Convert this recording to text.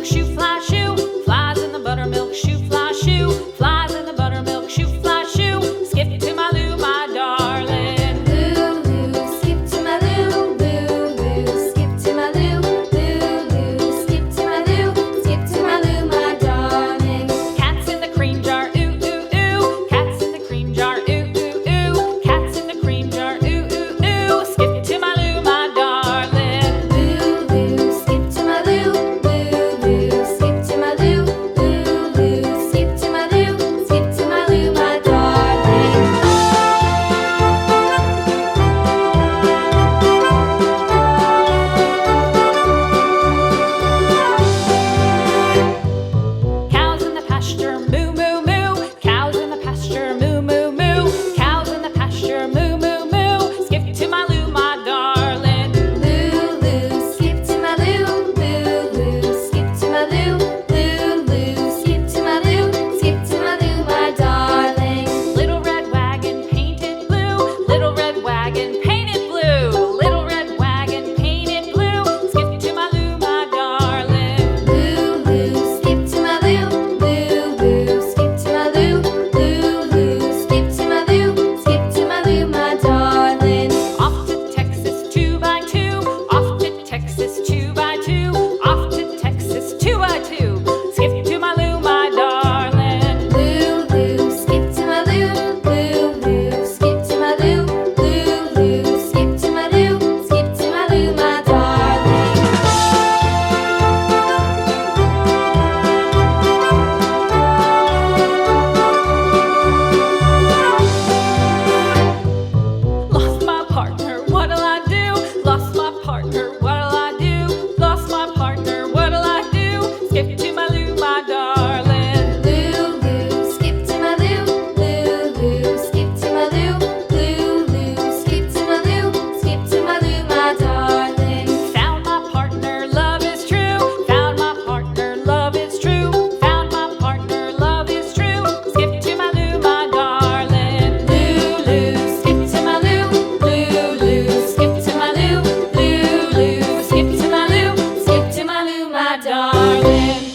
buttermilk shoe, fly shoe. Flies in the buttermilk shoe, fly shoe. Flies in the buttermilk shoe, fly shoe. Skip to my Lou, my darling. Lulu, skip to my Lou, Lulu, skip to my Lou, Lulu, skip to my Lou, skip to my Lou, my darling. Cats in the cream jar, ooh, ooh, ooh. Cats in the cream jar, ooh, ooh, ooh. Cats in the cream jar, ooh, ooh, ooh. Skip to my Lou, my darling. Lulu, skip to my Lou, Lulu, skip to my Lou, Lulu, skip to my Lou, skip to my Lou, my darling. Cows in the pasture, moo, moo, moo. Cows in the pasture, moo, moo, moo. Cows in the pasture, moo, moo, moo. Skip to my Lou, my darling. Lulu, skip to my Lou, Lulu, skip to my Lou, Lulu, skip to my Lou, skip to my Lou, my darling. Little red wagon painted blue. Little red wagon painted blue. Little red wagon painted blue. Skip to my Lou, my darling. Lulu, skip to my Lou, Lulu, skip to my Lou, Lulu, skip to my Lou, skip to my Lou, my darling. Off to Texas 2x2. Off to Texas 2x2. Off to Texas 2x2. Skip to my Lou, my darling. Lulu, skip to my Lou, Lulu, skip to my Lou, Lulu, skip to my Lou, skip to my Lou, my darling. Lost my partner, what'll I do? Lost my partner, what'll I do? Lost my partner, what'll I do? Skip to my Lou, my darling. Lulu, skip to my Lou, Lulu, skip to my Lou, Lulu, skip to my Lou, skip to my Lou, my darling. Found my partner, love is true. Found my partner, love is true. Found my partner, love is true. Skip to my Lou, my darling. Lulu, skip to my Lou, Lulu, skip to my Lou, Lulu, skip to my Lou, skip to my Lou, my darling.